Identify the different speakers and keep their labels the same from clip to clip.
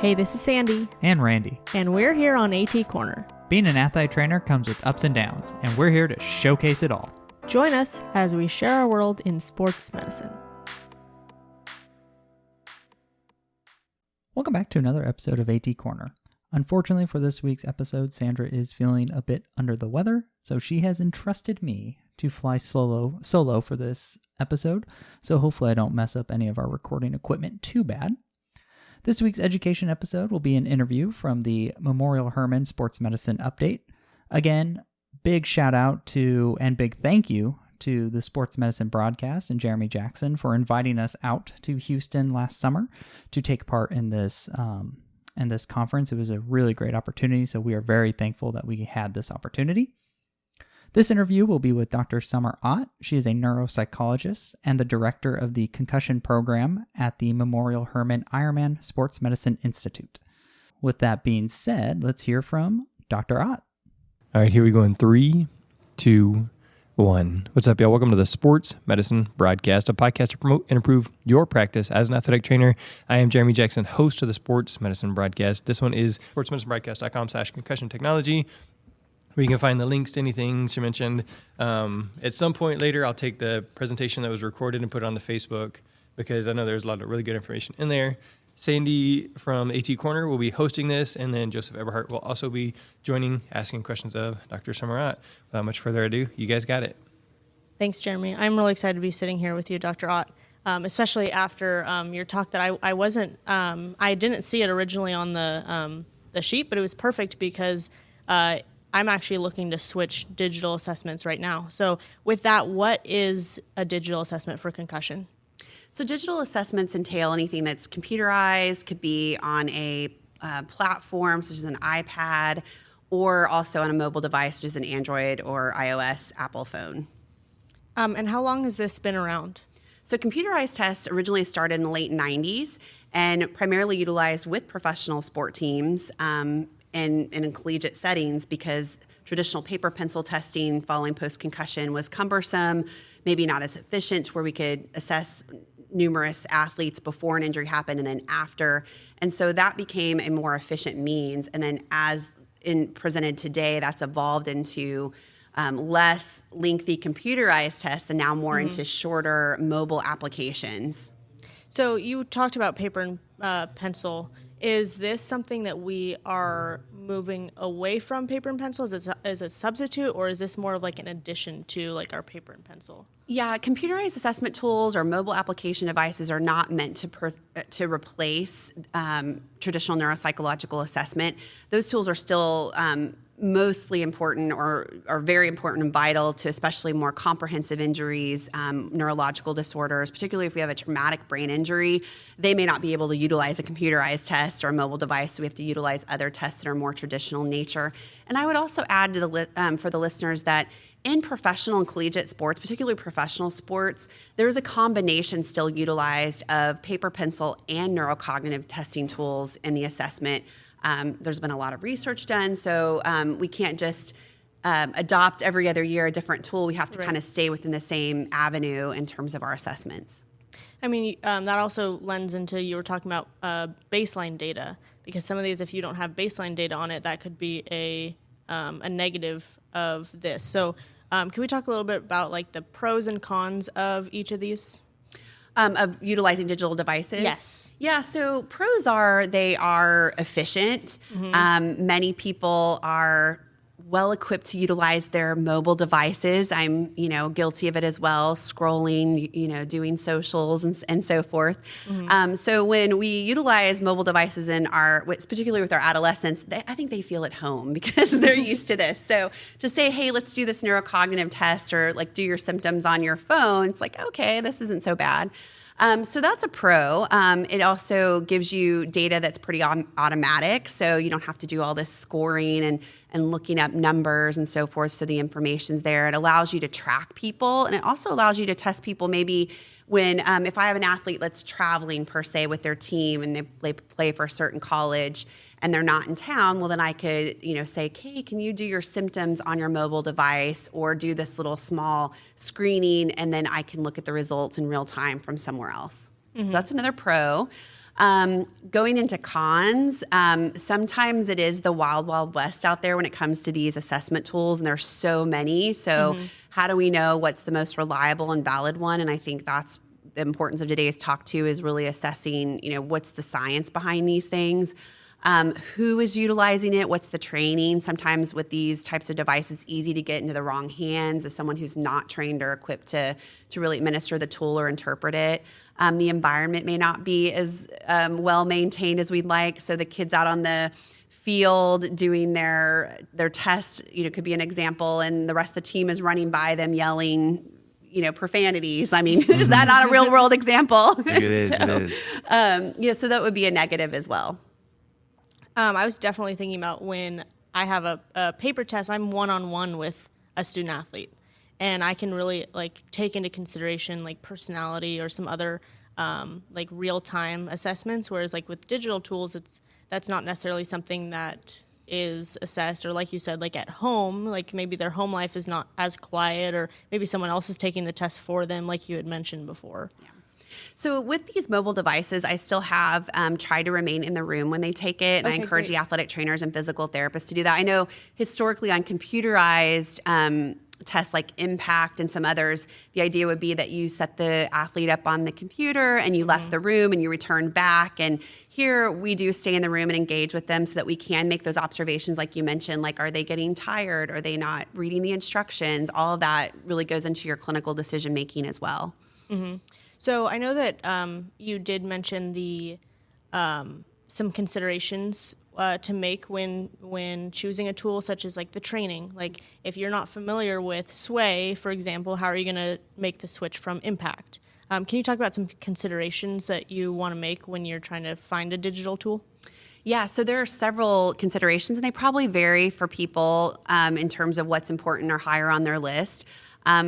Speaker 1: Hey, this is Sandy.
Speaker 2: And Randy.
Speaker 1: And we're here on AT Corner.
Speaker 2: Being an athlete trainer comes with ups and downs, and we're here to showcase it all.
Speaker 1: Join us as we share our world in sports medicine.
Speaker 2: Welcome back to another episode of AT Corner. Unfortunately for this week's episode, Sandra is feeling a bit under the weather, so she has entrusted me to fly solo for this episode, so hopefully I don't mess up any of our recording equipment too bad. This week's education episode will be an interview from the Memorial Hermann Sports Medicine Update. Again, big shout out to and big thank you to the Sports Medicine Broadcast and Jeremy Jackson for inviting us out to Houston last summer to take part in this conference. It was a really great opportunity, so we are very thankful that we had this opportunity. This interview will be with Dr. Summer Ott. She is a neuropsychologist and the director of the concussion program at the Memorial Hermann Ironman Sports Medicine Institute. With that being said, let's hear from Dr. Ott.
Speaker 3: All right, here we go in 3, 2, 1. What's up, y'all? Welcome to the Sports Medicine Broadcast, a podcast to promote and improve your practice as an athletic trainer. I am Jeremy Jackson, host of the Sports Medicine Broadcast. This one is sportsmedicinebroadcast.com/concussion technology, where you can find the links to anything she mentioned. At some point later, I'll take the presentation that was recorded and put it on the Facebook, because I know there's a lot of really good information in there. Sandy from AT Corner will be hosting this, and then Joseph Eberhardt will also be joining, asking questions of Dr. Summer Ott. Without much further ado, you guys got it.
Speaker 1: Thanks, Jeremy. I'm really excited to be sitting here with you, Dr. Ott, especially after your talk that I didn't see it originally on the sheet, but it was perfect because I'm actually looking to switch digital assessments right now. So with that, what is a digital assessment for concussion?
Speaker 4: So digital assessments entail anything that's computerized, could be on a platform such as an iPad, or also on a mobile device such as an Android or iOS Apple phone.
Speaker 1: And how long has this been around?
Speaker 4: So computerized tests originally started in the late 90s and primarily utilized with professional sport teams and in collegiate settings, because traditional paper pencil testing following post-concussion was cumbersome, maybe not as efficient, where we could assess numerous athletes before an injury happened and then after. And so that became a more efficient means. And then presented today, that's evolved into less lengthy computerized tests and now more into shorter mobile applications.
Speaker 1: So you talked about paper and pencil. Is this something that we are moving away from paper and pencil? Is a substitute, or is this more of like an addition to like our paper and pencil?
Speaker 4: Yeah, computerized assessment tools or mobile application devices are not meant to replace traditional neuropsychological assessment. Those tools are still mostly important or are very important and vital to especially more comprehensive injuries, neurological disorders, particularly if we have a traumatic brain injury. They may not be able to utilize a computerized test or a mobile device, so we have to utilize other tests that are more traditional in nature. And I would also add to for the listeners that in professional and collegiate sports, particularly professional sports, there's a combination still utilized of paper, pencil, and neurocognitive testing tools in the assessment. There's been a lot of research done, so we can't just adopt every other year a different tool. We have to kind of stay within the same avenue in terms of our assessments.
Speaker 1: I mean, that also lends into, you were talking about baseline data, because some of these, if you don't have baseline data on it, that could be a negative of this. So can we talk a little bit about like the pros and cons of each of these?
Speaker 4: Of utilizing digital devices?
Speaker 1: Yes.
Speaker 4: Yeah, so pros are they are efficient. Many people are well equipped to utilize their mobile devices. I'm, guilty of it as well, scrolling, doing socials and so forth. So when we utilize mobile devices particularly with our adolescents, I think they feel at home because they're used to this. So to say, hey, let's do this neurocognitive test or like do your symptoms on your phone, it's like, okay, this isn't so bad. So that's a pro. It also gives you data that's pretty automatic, so you don't have to do all this scoring and looking up numbers and so forth, so the information's there. It allows you to track people, and it also allows you to test people maybe when, if I have an athlete that's traveling per se with their team and they play for a certain college and they're not in town, well, then I could, say, hey, can you do your symptoms on your mobile device or do this little small screening, and then I can look at the results in real time from somewhere else. So that's another pro. Going into cons, sometimes it is the wild, wild west out there when it comes to these assessment tools, and there's so many. So how do we know what's the most reliable and valid one? And I think that's the importance of today's talk too, is really assessing, what's the science behind these things. Who is utilizing it? What's the training? Sometimes with these types of devices, it's easy to get into the wrong hands of someone who's not trained or equipped to really administer the tool or interpret it. The environment may not be as well maintained as we'd like. So the kids out on the field doing their test, could be an example, and the rest of the team is running by them yelling, profanities. I mean, is that not a real world example?
Speaker 5: It is. It is.
Speaker 4: So that would be a negative as well.
Speaker 1: I was definitely thinking about when I have a paper test, I'm one-on-one with a student athlete, and I can really take into consideration personality or some other real-time assessments, whereas with digital tools, that's not necessarily something that is assessed, or like you said, at home, maybe their home life is not as quiet, or maybe someone else is taking the test for them, like you had mentioned before. Yeah.
Speaker 4: So with these mobile devices, I still have tried to remain in the room when they take it, and I encourage the athletic trainers and physical therapists to do that. I know historically on computerized tests like Impact and some others, the idea would be that you set the athlete up on the computer and you left the room and you return back. And here we do stay in the room and engage with them so that we can make those observations like you mentioned, are they getting tired? Are they not reading the instructions? All of that really goes into your clinical decision making as well.
Speaker 1: Mm-hmm. So I know that you did mention the some considerations to make when choosing a tool, such as the training. If you're not familiar with Sway, for example, how are you going to make the switch from Impact? Can you talk about some considerations that you want to make when you're trying to find a digital tool?
Speaker 4: Yeah, so there are several considerations, and they probably vary for people in terms of what's important or higher on their list.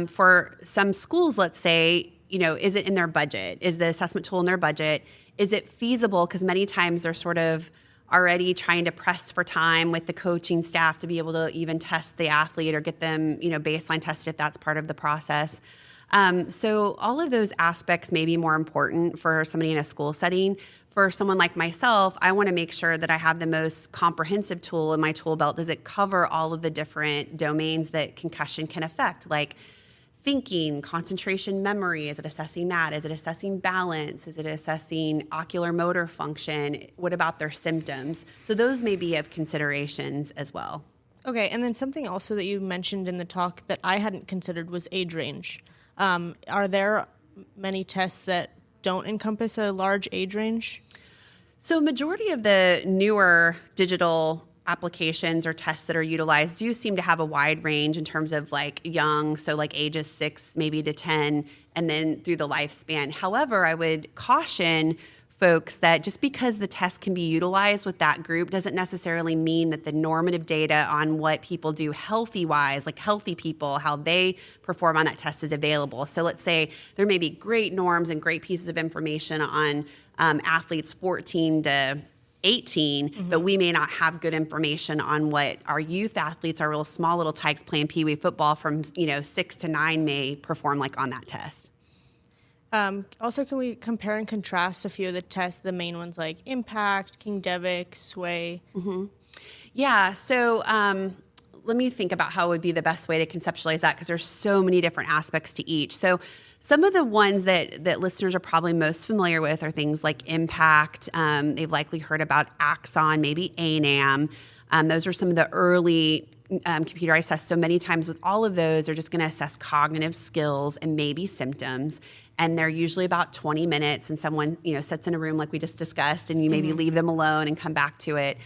Speaker 4: For some schools, let's say, is it in their budget? Is the assessment tool in their budget? Is it feasible? Because many times they're sort of already trying to press for time with the coaching staff to be able to even test the athlete or get them, baseline tested if that's part of the process. So all of those aspects may be more important for somebody in a school setting. For someone like myself, I want to make sure that I have the most comprehensive tool in my tool belt. Does it cover all of the different domains that concussion can affect? Like thinking, concentration, memory, is it assessing that? Is it assessing balance? Is it assessing ocular motor function? What about their symptoms? So those may be of considerations as well.
Speaker 1: Okay, and then something also that you mentioned in the talk that I hadn't considered was age range. Are there many tests that don't encompass a large age range?
Speaker 4: So majority of the newer digital applications or tests that are utilized do seem to have a wide range in terms of young, so ages 6 maybe to 10, and then through the lifespan. However, I would caution folks that just because the test can be utilized with that group doesn't necessarily mean that the normative data on what people do healthy-wise, healthy people, how they perform on that test is available. So let's say there may be great norms and great pieces of information on athletes 14 to 18, but we may not have good information on what our youth athletes, our real small little tykes playing Pee Wee football from 6 to 9 may perform on that test.
Speaker 1: Also, can we compare and contrast a few of the tests, the main ones like Impact, King Devic, Sway?
Speaker 4: Mm-hmm. Yeah, so let me think about how would be the best way to conceptualize that, because there's so many different aspects to each. So some of the ones that listeners are probably most familiar with are things like Impact. They've likely heard about Axon, maybe ANAM. Those are some of the early computerized tests. So many times with all of those, they're just going to assess cognitive skills and maybe symptoms. And they're usually about 20 minutes, and someone sits in a room like we just discussed, and you maybe leave them alone and come back to it.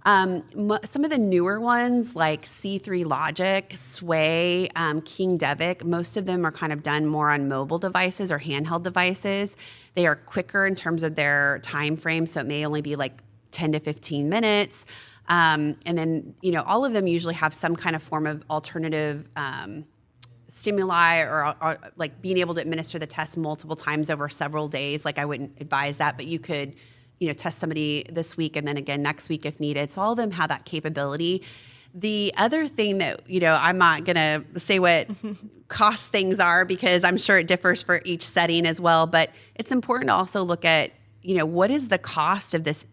Speaker 4: Some of the newer ones like C3 Logic, Sway, King Devic, most of them are kind of done more on mobile devices or handheld devices. They are quicker in terms of their time frame, so it may only be 10 to 15 minutes. And then, all of them usually have some kind of form of alternative stimuli or being able to administer the test multiple times over several days. I wouldn't advise that, but you could test somebody this week and then again next week if needed. So all of them have that capability. The other thing that, I'm not going to say what cost things are because I'm sure it differs for each setting as well, but it's important to also look at, what is the cost of this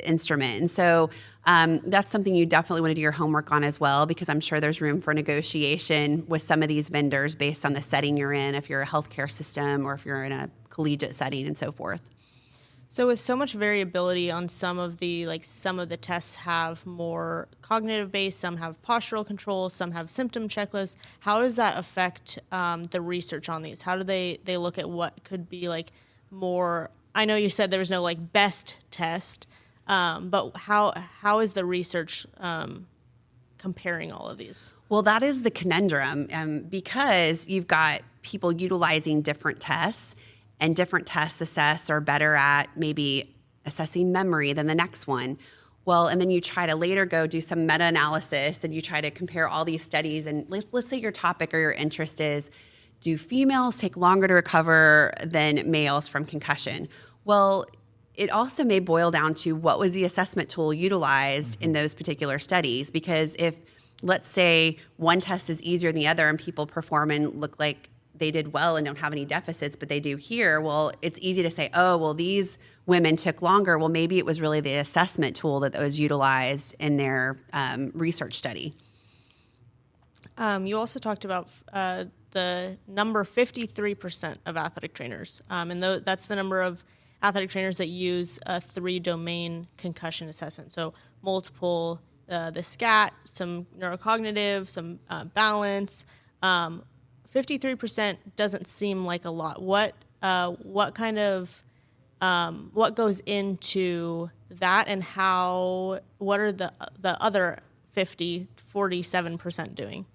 Speaker 4: instrument? And so that's something you definitely want to do your homework on as well, because I'm sure there's room for negotiation with some of these vendors based on the setting you're in, if you're a healthcare system or if you're in a collegiate setting and so forth.
Speaker 1: So with so much variability on some of the tests have more cognitive based, some have postural control, some have symptom checklists. How does that affect the research on these? How do they look at what could be like more? I know you said there was no like best test, but how is the research comparing all of these?
Speaker 4: Well, that is the conundrum, because you've got people utilizing different tests, and different tests assess are better at maybe assessing memory than the next one. Well, and then you try to later go do some meta-analysis and you try to compare all these studies. And let's say your topic or your interest is, do females take longer to recover than males from concussion? Well, it also may boil down to what was the assessment tool utilized in those particular studies. Because if, let's say, one test is easier than the other and people perform and look like they did well and don't have any deficits, but they do here, well, it's easy to say, oh, well, these women took longer. Well, maybe it was really the assessment tool that was utilized in their research study.
Speaker 1: You also talked about the number 53% of athletic trainers, and that's the number of athletic trainers that use a 3-domain concussion assessment. So multiple, the SCAT, some neurocognitive, some balance. 53% doesn't seem like a lot. What goes into that, and what are the other 47% doing?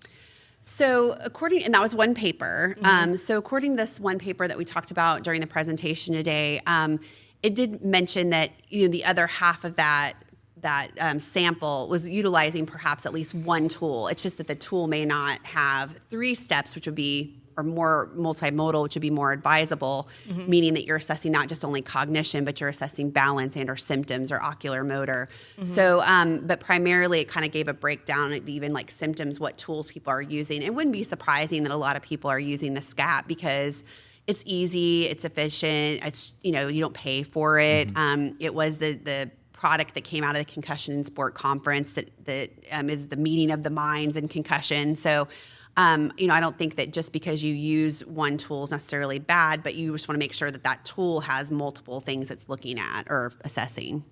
Speaker 4: So and that was one paper. So according to this one paper that we talked about during the presentation today, it did mention that the other half of that sample was utilizing perhaps at least one tool. It's just that the tool may not have 3 steps, which would be, or more multimodal, which would be more advisable, meaning that you're assessing not just only cognition, but you're assessing balance and or symptoms or ocular motor. So, but primarily it kind of gave a breakdown of even like symptoms, what tools people are using. It wouldn't be surprising that a lot of people are using the SCAT because it's easy, it's efficient, it's, you don't pay for it. It was the product that came out of the Concussion in Sport conference that is the meeting of the minds in concussion. So, I don't think that just because you use one tool is necessarily bad, but you just want to make sure that tool has multiple things it's looking at or assessing.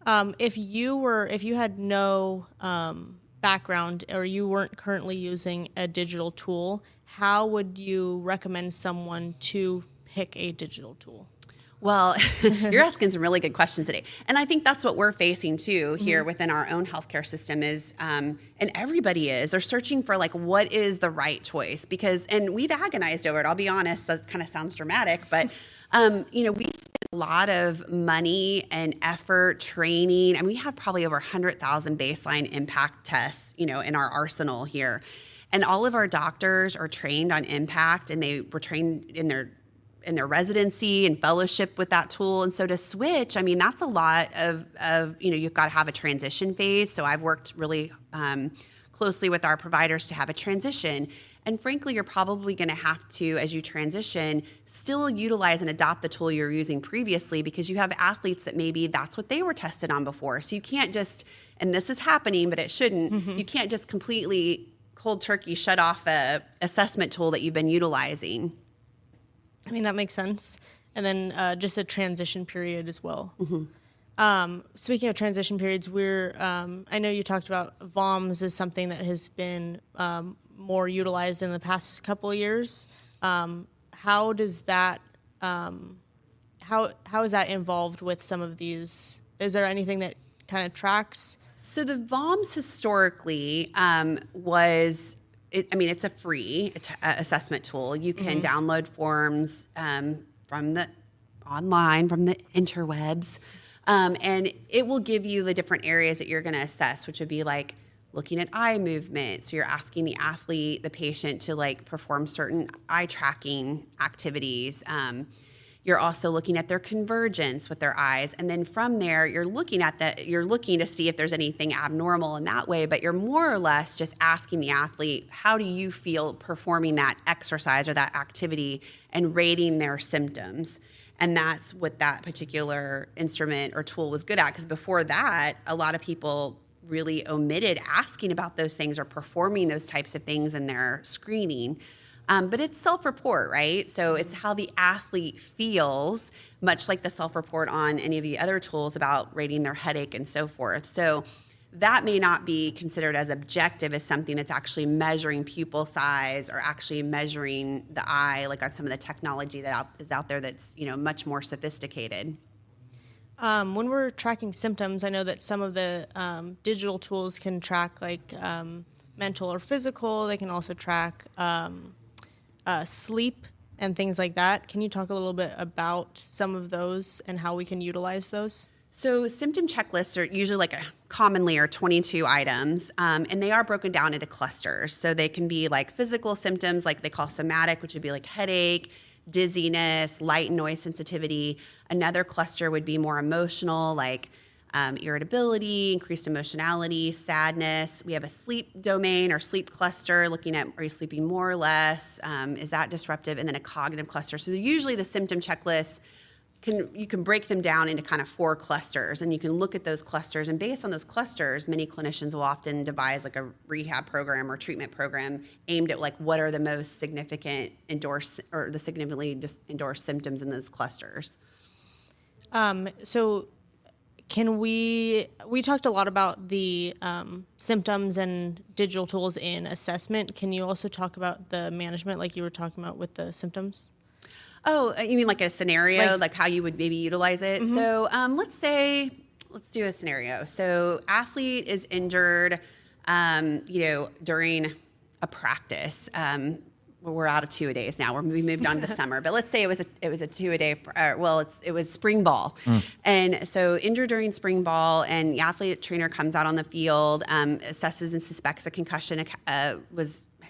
Speaker 1: If you had no background or you weren't currently using a digital tool, how would you recommend someone to pick a digital tool?
Speaker 4: Well, you're asking some really good questions today. And I think that's what we're facing too here within our own healthcare system is, and everybody they're searching for like, what is the right choice? And we've agonized over it. I'll be honest, that kind of sounds dramatic, but, we spend a lot of money and effort training, and we have probably over 100,000 baseline impact tests, in our arsenal here. And all of our doctors are trained on impact, and they were trained in their residency and fellowship with that tool. And so to switch, that's a lot of you've got to have a transition phase. So I've worked really closely with our providers to have a transition. And frankly, you're probably going to have to, as you transition, still utilize and adopt the tool you're using previously, because you have athletes that maybe that's what they were tested on before. So you can't just, and this is happening, but it shouldn't, you can't just completely cold turkey shut off a assessment tool that you've been utilizing.
Speaker 1: That makes sense. And then just a transition period as well. Speaking of transition periods, I know you talked about VOMS is something that has been more utilized in the past couple of years. How does that, how is that involved with some of these? Is there anything that kind of tracks?
Speaker 4: So the VOMS historically was... it's a free assessment tool. You can download forms from the interwebs, and it will give you the different areas that you're going to assess, which would be like looking at eye movement. So you're asking the patient to like perform certain eye tracking activities. You're also looking at their convergence with their eyes. And then from there, you're looking to see if there's anything abnormal in that way, but you're more or less just asking the athlete, how do you feel performing that exercise or that activity, and rating their symptoms. And that's what that particular instrument or tool was good at. Because before that, a lot of people really omitted asking about those things or performing those types of things in their screening. But it's self-report, right? So it's how the athlete feels, much like the self-report on any of the other tools about rating their headache and so forth. So that may not be considered as objective as something that's actually measuring pupil size or actually measuring the eye, like on some of the technology that is out there that's, much more sophisticated.
Speaker 1: When we're tracking symptoms, I know that some of the digital tools can track like mental or physical. They can also track sleep and things like that. Can you talk a little bit about some of those and how we can utilize those?
Speaker 4: So symptom checklists are usually commonly are 22 items, and they are broken down into clusters. So they can be like physical symptoms, like they call somatic, which would be like headache, dizziness, light and noise sensitivity. Another cluster would be more emotional, like irritability, increased emotionality, sadness. We have a sleep domain or sleep cluster looking at, are you sleeping more or less? Is that disruptive? And then a cognitive cluster. So usually the symptom checklist, you can break them down into kind of 4 clusters, and you can look at those clusters. And based on those clusters, many clinicians will often devise like a rehab program or treatment program aimed at like what are the most significant the significantly endorsed symptoms in those clusters.
Speaker 1: So can we talked a lot about the symptoms and digital tools in assessment. Can you also talk about the management like you were talking about with the symptoms?
Speaker 4: Oh, you mean like a scenario, like how you would maybe utilize it? Mm-hmm. So let's do a scenario. So athlete is injured, during a practice. We're out of 2-a-days now. We moved on to the summer, but let's say it was a 2-a-day. It was spring ball, and so injured during spring ball, and the athlete trainer comes out on the field, assesses and suspects a concussion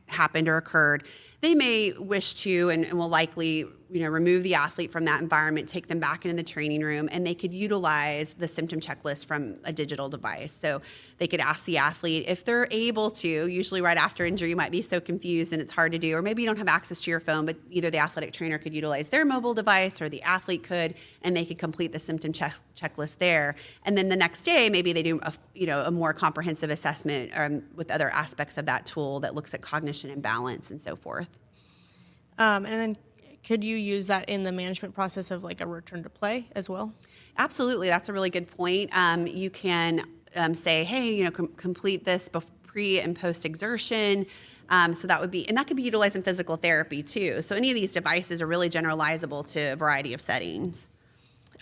Speaker 4: happened or occurred. They may wish to and will likely remove the athlete from that environment, take them back into the training room, and they could utilize the symptom checklist from a digital device. So they could ask the athlete if they're able to, usually right after injury, you might be so confused and it's hard to do, or maybe you don't have access to your phone, but either the athletic trainer could utilize their mobile device or the athlete could, and they could complete the symptom checklist there. And then the next day, maybe they do a more comprehensive assessment with other aspects of that tool that looks at cognition and balance and so forth.
Speaker 1: And then could you use that in the management process of like a return to play as well?
Speaker 4: Absolutely. That's a really good point. You can say, hey, complete this pre and post exertion. So that could be utilized in physical therapy too. So any of these devices are really generalizable to a variety of settings.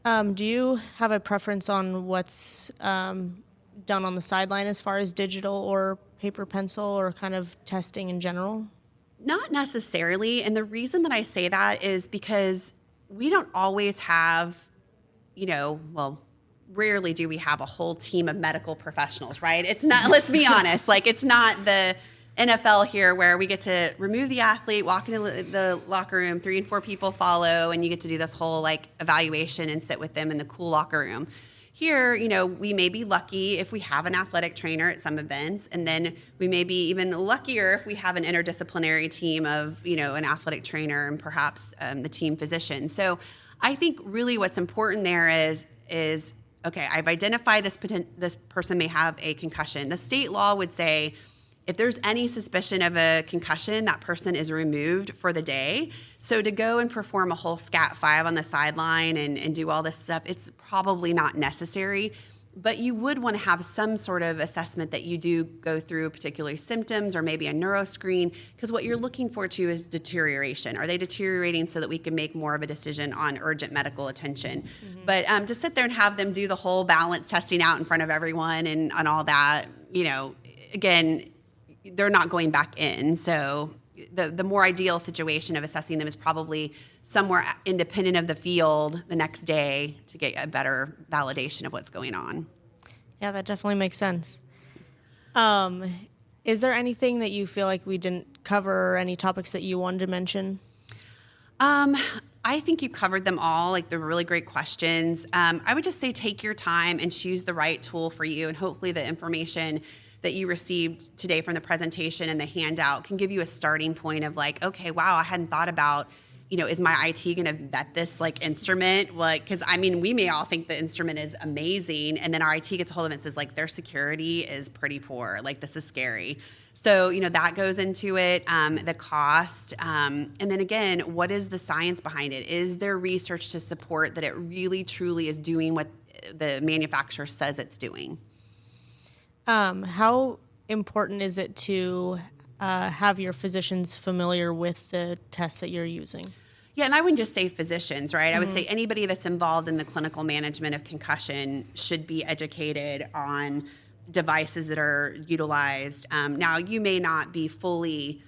Speaker 1: Do you have a preference on what's done on the sideline as far as digital or paper pencil or kind of testing in general?
Speaker 4: Not necessarily. And the reason that I say that is because we don't always have, rarely do we have a whole team of medical professionals, right? It's not, let's be honest, it's not the NFL here where we get to remove the athlete, walk into the locker room, 3 and 4 people follow, and you get to do this whole evaluation and sit with them in the cool locker room. Here, we may be lucky if we have an athletic trainer at some events, and then we may be even luckier if we have an interdisciplinary team of, an athletic trainer and perhaps the team physician. So I think really what's important there is okay, I've identified this person may have a concussion. The state law would say if there's any suspicion of a concussion, that person is removed for the day. So to go and perform a whole SCAT-5 on the sideline and do all this stuff, it's probably not necessary. But you would want to have some sort of assessment that you do go through, particularly symptoms or maybe a neuroscreen, because what you're looking for too is deterioration. Are they deteriorating so that we can make more of a decision on urgent medical attention? Mm-hmm. But to sit there and have them do the whole balance testing out in front of everyone and all that, again, they're not going back in. So the more ideal situation of assessing them is probably somewhere independent of the field the next day to get a better validation of what's going on.
Speaker 1: Yeah, that definitely makes sense. Is there anything that you feel like we didn't cover or any topics that you wanted to mention?
Speaker 4: I think you covered them all. They're really great questions. I would just say take your time and choose the right tool for you, and hopefully the information that you received today from the presentation and the handout can give you a starting point of okay, wow, I hadn't thought about, is my IT going to vet this like instrument? Like, because I mean, we may all think the instrument is amazing, and then our IT gets a hold of it and says like their security is pretty poor. Like this is scary. So that goes into it. The cost, and then again, what is the science behind it? Is there research to support that it really truly is doing what the manufacturer says it's doing?
Speaker 1: How important is it to have your physicians familiar with the test that you're using?
Speaker 4: Yeah, and I wouldn't just say physicians, right? I would say anybody that's involved in the clinical management of concussion should be educated on devices that are utilized. Now, you may not be fully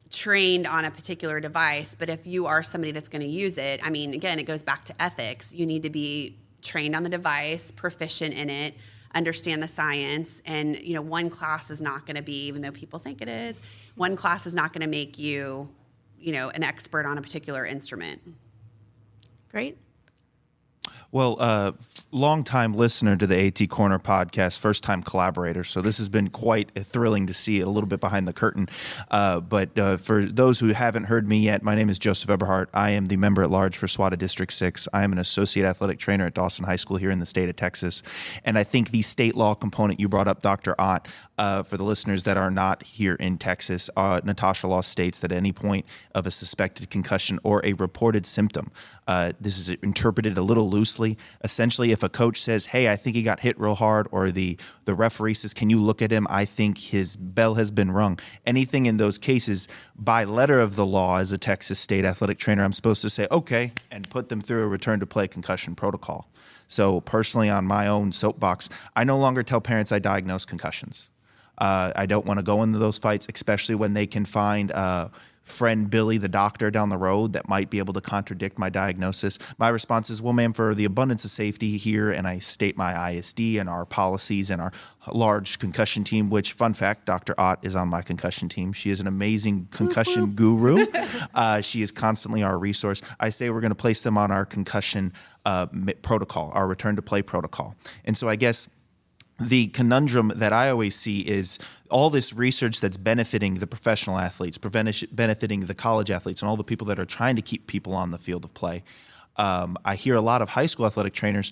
Speaker 4: trained on a particular device, but if you are somebody that's going to use it, I mean, again, it goes back to ethics. You need to be trained on the device, proficient in it, understand the science, and one class is not going to be, even though people think it is, one class is not going to make you an expert on a particular instrument.
Speaker 1: Great.
Speaker 5: Well, long-time listener to the AT Corner podcast, first-time collaborator. So this has been quite thrilling to see a little bit behind the curtain. But for those who haven't heard me yet, my name is Joseph Eberhardt. I am the member-at-large for SWATA District 6. I am an associate athletic trainer at Dawson High School here in the state of Texas. And I think the state law component you brought up, Dr. Ott, for the listeners that are not here in Texas, Natasha law states that at any point of a suspected concussion or a reported symptom, this is interpreted a little loosely. Essentially, if a coach says, hey, I think he got hit real hard, or the referee says, can you look at him? I think his bell has been rung. Anything in those cases, by letter of the law as a Texas state athletic trainer, I'm supposed to say, okay, and put them through a return to play concussion protocol. So personally, on my own soapbox, I no longer tell parents I diagnose concussions. I don't want to go into those fights, especially when they can find friend Billy, the doctor down the road, that might be able to contradict my diagnosis. My response is, well, ma'am, for the abundance of safety here, and I state my ISD and our policies and our large concussion team, which, fun fact, Dr. Ott is on my concussion team. She is an amazing concussion guru. She is constantly our resource. I say we're going to place them on our concussion protocol, our return to play protocol. And so I guess the conundrum that I always see is all this research that's benefiting the professional athletes, benefiting the college athletes, and all the people that are trying to keep people on the field of play. I hear a lot of high school athletic trainers.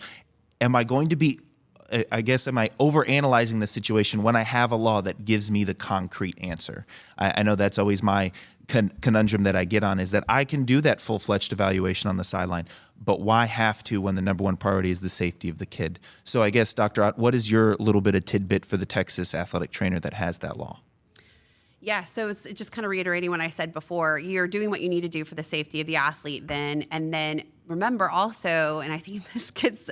Speaker 5: Am I overanalyzing the situation when I have a law that gives me the concrete answer? I know that's always my conundrum that I get on, is that I can do that full-fledged evaluation on the sideline, but why have to when the number one priority is the safety of the kid? So I guess, Dr. Ott, what is your little bit of tidbit for the Texas athletic trainer that has that law?
Speaker 4: Yeah, so it's just kind of reiterating what I said before. You're doing what you need to do for the safety of the athlete then, and then remember also, and I think this gets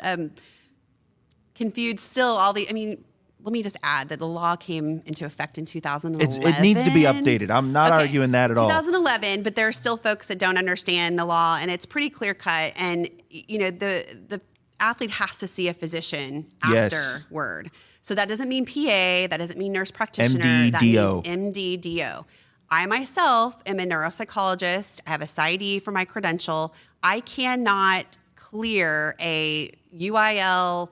Speaker 4: confused still, let me just add that the law came into effect in 2011.
Speaker 5: It needs to be updated. I'm not arguing that at all. 2011,
Speaker 4: but there are still folks that don't understand the law, and it's pretty clear cut. And the athlete has to see a physician afterward. So that doesn't mean PA. That doesn't mean nurse practitioner.
Speaker 5: MD-DO.
Speaker 4: That means MD-DO. I myself am a neuropsychologist. I have a PsyD for my credential. I cannot clear a UIL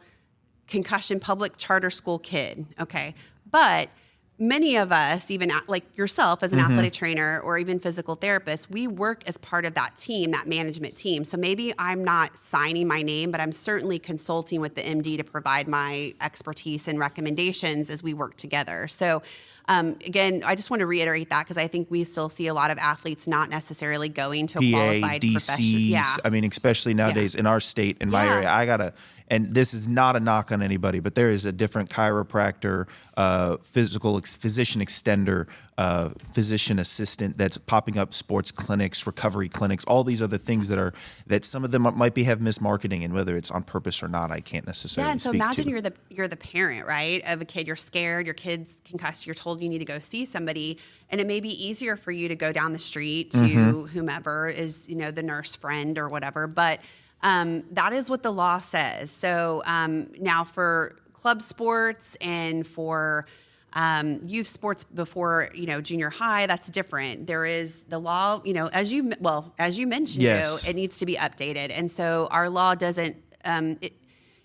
Speaker 4: concussion public charter school kid, okay? But many of us, even like yourself as an athletic trainer or even physical therapist, we work as part of that team, that management team. So maybe I'm not signing my name, but I'm certainly consulting with the MD to provide my expertise and recommendations as we work together. So again, I just want to reiterate that because I think we still see a lot of athletes not necessarily going to a qualified profession. Yeah.
Speaker 5: I mean, especially nowadays in our state, in my area, and this is not a knock on anybody, but there is a different chiropractor, physician extender, physician assistant that's popping up, sports clinics, recovery clinics, all these other things that some of them might have mismarketing, and whether it's on purpose or not, I can't necessarily speak to.
Speaker 4: Yeah, and so imagine you're the parent, right, of a kid. You're scared, your kid's concussed, you're told you need to go see somebody, and it may be easier for you to go down the street to whomever is, the nurse friend or whatever, but that is what the law says. So now for club sports and for youth sports before junior high, that's different. There is the law, as you mentioned,
Speaker 5: yes.
Speaker 4: Joe, it needs to be updated, and so our law doesn't.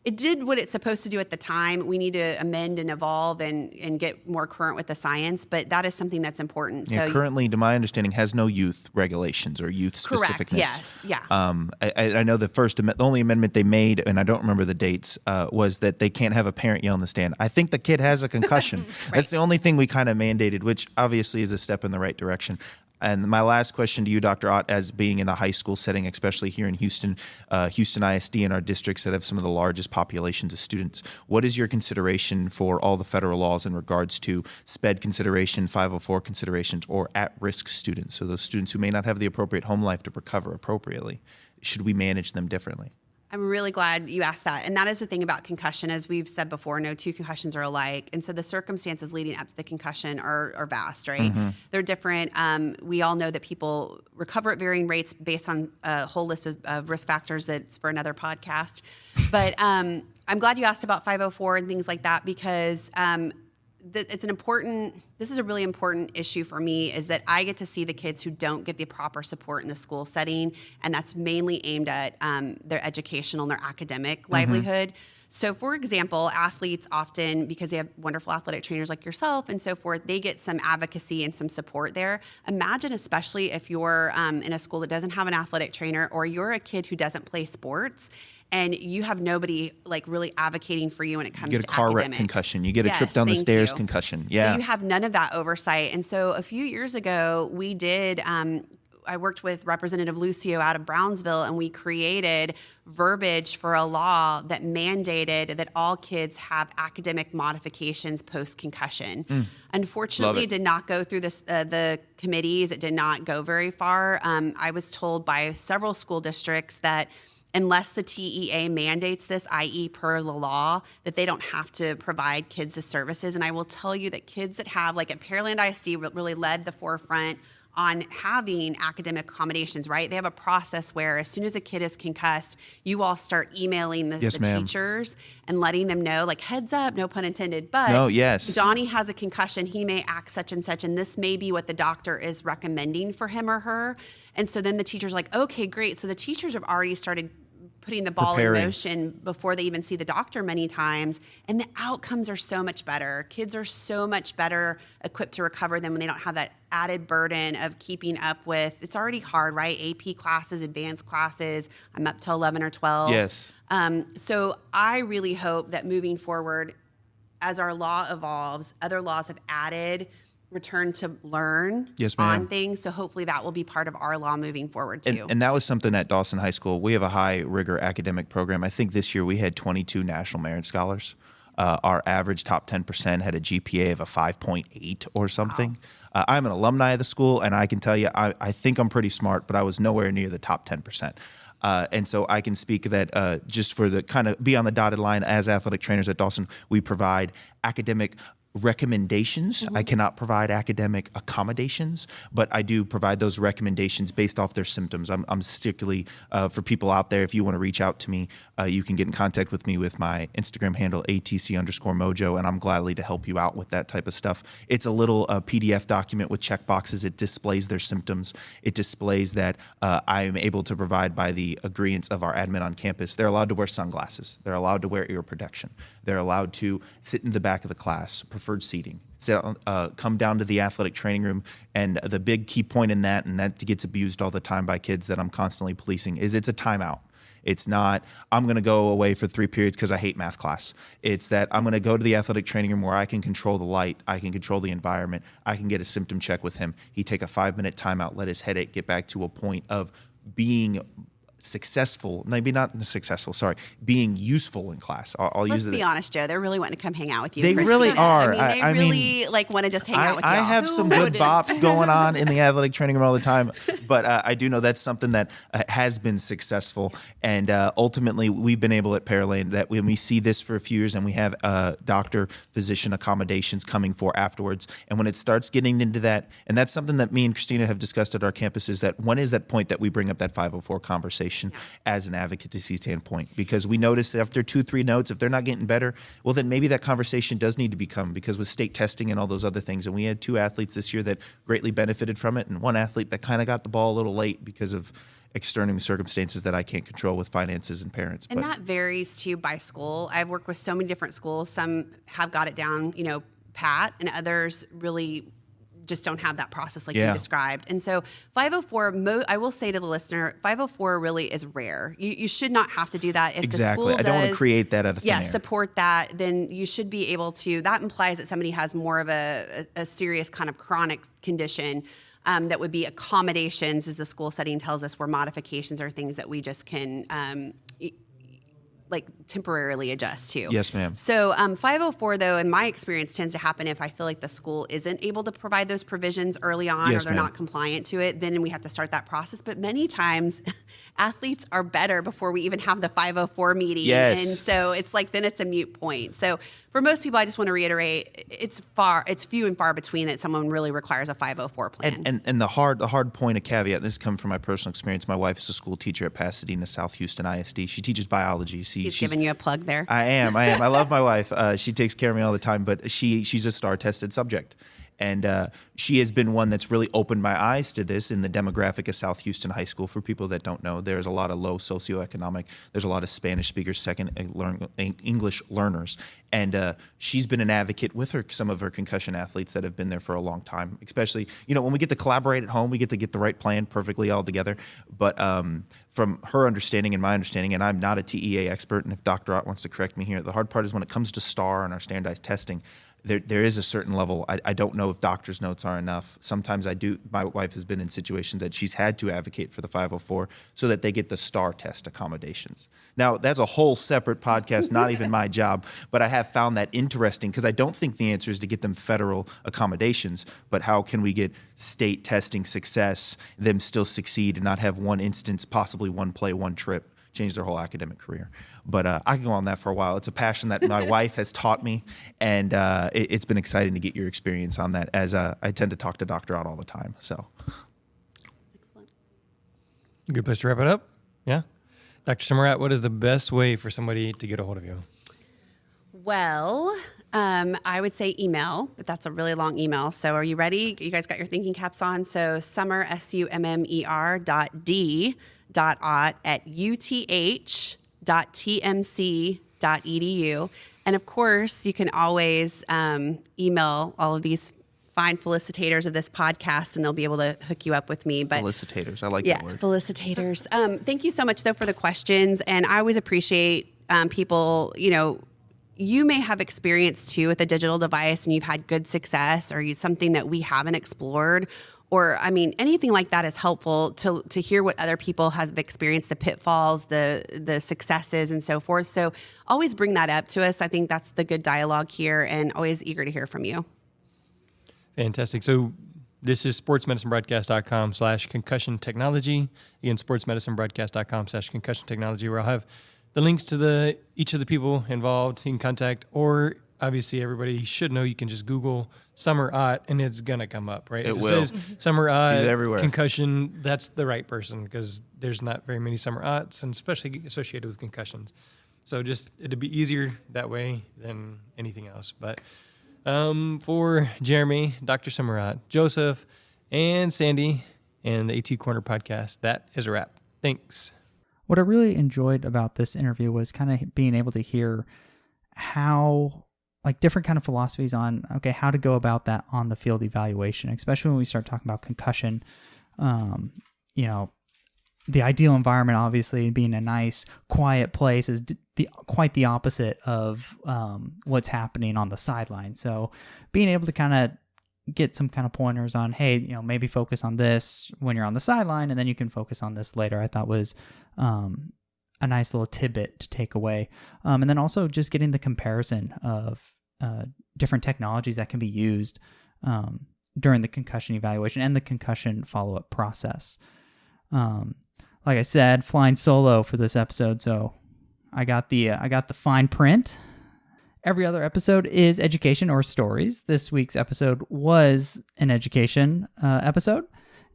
Speaker 4: it did what it's supposed to do at the time. We need to amend and evolve and get more current with the science, but that is something that's important.
Speaker 5: Yeah,
Speaker 4: So
Speaker 5: currently, to my understanding, has no youth regulations or youth
Speaker 4: correct.
Speaker 5: specificness.
Speaker 4: Yes. Yeah.
Speaker 5: I know the only amendment they made, and I don't remember the dates, was that they can't have a parent yell in the stand. I think the kid has a concussion. That's the only thing we kind of mandated, which obviously is a step in the right direction. And my last question to you, Dr. Ott, as being in a high school setting, especially here in Houston, Houston ISD and our districts that have some of the largest populations of students, what is your consideration for all the federal laws in regards to SPED consideration, 504 considerations, or at-risk students? So those students who may not have the appropriate home life to recover appropriately, should we manage them differently?
Speaker 4: I'm really glad you asked that. And that is the thing about concussion. As we've said before, no two concussions are alike. And so the circumstances leading up to the concussion are vast, right?
Speaker 5: Mm-hmm.
Speaker 4: They're different. We all know that people recover at varying rates based on a whole list of risk factors that's for another podcast. But I'm glad you asked about 504 and things like that, because this is a really important issue for me, is that I get to see the kids who don't get the proper support in the school setting, and that's mainly aimed at their educational and their academic livelihood. So, for example, athletes often, because they have wonderful athletic trainers like yourself and so forth, they get some advocacy and some support there. Imagine, especially if you're in a school that doesn't have an athletic trainer, or you're a kid who doesn't play sports, and you have nobody like really advocating for you when it comes to
Speaker 5: You get a car wreck
Speaker 4: academics.
Speaker 5: concussion. You get a trip down the stairs
Speaker 4: you.
Speaker 5: concussion. Yeah.
Speaker 4: So you have none of that oversight. And so a few years ago, we did, I worked with Representative Lucio out of Brownsville, and we created verbiage for a law that mandated that all kids have academic modifications post-concussion. Unfortunately, it did not go through the committees. It did not go very far. I was told by several school districts that unless the TEA mandates this, i.e. per the law, that they don't have to provide kids the services. And I will tell you that kids that have, like at Pearland ISD, really led the forefront on having academic accommodations, right? They have a process where as soon as a kid is concussed, you all start emailing the teachers and letting them know, like, heads up, no pun intended, but Johnny has a concussion, he may act such and such, and this may be what the doctor is recommending for him or her. And so then the teacher's like, okay, great. So the teachers have already started putting the ball in motion before they even see the doctor many times. And the outcomes are so much better. Kids are so much better equipped to recover them when they don't have that added burden of keeping up with, it's already hard, right? AP classes, advanced classes. I'm up to 11 or 12.
Speaker 5: Yes.
Speaker 4: So I really hope that moving forward, as our law evolves, other laws have added return to learn on things. So hopefully that will be part of our law moving forward too.
Speaker 5: And that was something at Dawson High School. We have a high rigor academic program. I think this year we had 22 National Merit Scholars. Our average top 10% had a GPA of a 5.8 or something. Wow. I'm an alumni of the school, and I can tell you, I think I'm pretty smart, but I was nowhere near the top 10%. And so I can speak that just for the kind of be on the dotted line as athletic trainers at Dawson, we provide academic recommendations. I cannot provide academic accommodations, but I do provide those recommendations based off their symptoms. I'm strictly, for people out there, if you want to reach out to me, you can get in contact with me with my Instagram handle, ATC_Mojo, and I'm gladly to help you out with that type of stuff. It's a little PDF document with check boxes. It displays their symptoms. It displays that I am able to provide by the agreeance of our admin on campus. They're allowed to wear sunglasses. They're allowed to wear ear protection. They're allowed to sit in the back of the class, preferred seating, come down to the athletic training room. And the big key point in that, and that gets abused all the time by kids that I'm constantly policing, is it's a timeout. It's not, I'm going to go away for 3 periods because I hate math class. It's that I'm going to go to the athletic training room where I can control the light, I can control the environment, I can get a symptom check with him. He take a 5-minute timeout, let his headache get back to a point of being successful, maybe not successful, sorry, being useful in class.
Speaker 4: Let's be honest, Joe. They're really wanting to come hang out with you.
Speaker 5: They really are.
Speaker 4: I mean, they really want to just hang out with you.
Speaker 5: I have some good bops going on in the athletic training room all the time, but I do know that's something that has been successful. And ultimately, we've been able at Pearland that when we see this for a few years and we have doctor-physician accommodations coming for afterwards, and when it starts getting into that, and that's something that me and Christina have discussed at our campus, is that when is that point that we bring up that 504 conversation as an advocacy standpoint, because we notice that after 2-3 notes, if they're not getting better, well, then maybe that conversation does need to become, because with state testing and all those other things, and we had 2 athletes this year that greatly benefited from it, and 1 athlete that kind of got the ball a little late because of external circumstances that I can't control with finances and parents.
Speaker 4: And that varies too by school. I've worked with so many different schools. Some have got it down, pat, and others really just don't have that process like you described. And so 504, I will say to the listener, 504 really is rare. You should not have to do that. If
Speaker 5: exactly.
Speaker 4: the school
Speaker 5: I don't want to create that out of thin air.
Speaker 4: support that, then you should be able to. That implies that somebody has more of a serious kind of chronic condition. That would be accommodations, as the school setting tells us, where modifications are things that we just can temporarily adjust to.
Speaker 5: Yes, ma'am.
Speaker 4: So 504, though, in my experience, tends to happen if I feel like the school isn't able to provide those provisions early on, or they're not compliant to it, then we have to start that process. But many times, athletes are better before we even have the 504 meeting.
Speaker 5: Yes.
Speaker 4: And so it's like, then it's a moot point. So for most people, I just want to reiterate, it's few and far between that someone really requires a 504 plan.
Speaker 5: And the hard point, a caveat, this comes from my personal experience. My wife is a school teacher at Pasadena South Houston ISD. She teaches biology.
Speaker 4: He's giving you a plug there.
Speaker 5: I am. I love my wife. She takes care of me all the time, but she's a STAR-tested subject. And she has been one that's really opened my eyes to this in the demographic of South Houston High School. For people that don't know, there's a lot of low socioeconomic, there's a lot of Spanish speakers, second English learners. And she's been an advocate with some of her concussion athletes that have been there for a long time, especially, when we get to collaborate at home, we get to get the right plan perfectly all together. But from her understanding and my understanding, and I'm not a TEA expert, and if Dr. Ott wants to correct me here, the hard part is when it comes to STAR and our standardized testing, there is a certain level. I don't know if doctor's notes are enough. Sometimes I do. My wife has been in situations that she's had to advocate for the 504 so that they get the STAR test accommodations. Now, that's a whole separate podcast, not even my job, but I have found that interesting because I don't think the answer is to get them federal accommodations, but how can we get state testing success, them still succeed and not have one instance, possibly one play, one trip, change their whole academic career. But I can go on that for a while. It's a passion that my wife has taught me, and it's been exciting to get your experience on that, as I tend to talk to Dr. Ott all the time. So,
Speaker 4: Excellent.
Speaker 3: Good place to wrap it up. Yeah. Dr. Eberhardt, what is the best way for somebody to get a hold of you?
Speaker 4: Well, I would say email, but that's a really long email. So are you ready? You guys got your thinking caps on? So summer, summer.d.ott@uth.tmc.edu. And of course, you can always email all of these fine felicitators of this podcast, and they'll be able to hook you up with me. But
Speaker 5: felicitators, I like that word.
Speaker 4: Felicitators. Thank you so much, though, for the questions. And I always appreciate people, you may have experience, too, with a digital device, and you've had good success, or something that we haven't explored. Or, anything like that is helpful to hear what other people have experienced, the pitfalls, the successes, and so forth. So always bring that up to us. I think that's the good dialogue here, and always eager to hear from you.
Speaker 3: Fantastic. So this is sportsmedicinebroadcast.com/concussion technology. Again, sportsmedicinebroadcast.com/concussion technology, where I'll have the links to each of the people involved you can contact, or obviously everybody should know you can just Google Summer Ott and it's going to come up, right?
Speaker 5: It
Speaker 3: if
Speaker 5: will.
Speaker 3: It says Summer Ott,
Speaker 5: She's everywhere.
Speaker 3: concussion, that's the right person, because there's not very many Summer Otts, and especially associated with concussions. So just it'd be easier that way than anything else. But for Jeremy, Dr. Summer Ott, Joseph, and Sandy, and the AT Corner podcast, that is a wrap. Thanks.
Speaker 2: What I really enjoyed about this interview was kind of being able to hear how, different kind of philosophies on, how to go about that on the field evaluation, especially when we start talking about concussion. The ideal environment, obviously, being a nice, quiet place is quite the opposite of what's happening on the sideline. So being able to kind of get some kind of pointers on, hey, maybe focus on this when you're on the sideline, and then you can focus on this later, I thought was a nice little tidbit to take away. And then also just getting the comparison of different technologies that can be used during the concussion evaluation and the concussion follow-up process. Like I said, flying solo for this episode, so I got the fine print. Every other episode is education or stories. This week's episode was an education episode.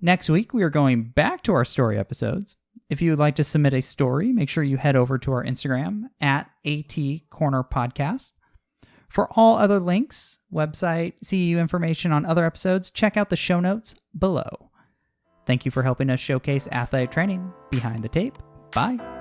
Speaker 2: Next week, we are going back to our story episodes. If you would like to submit a story, make sure you head over to our Instagram at AT Corner Podcast. For all other links, website, CEU information on other episodes, check out the show notes below. Thank you for helping us showcase athletic training behind the tape. Bye.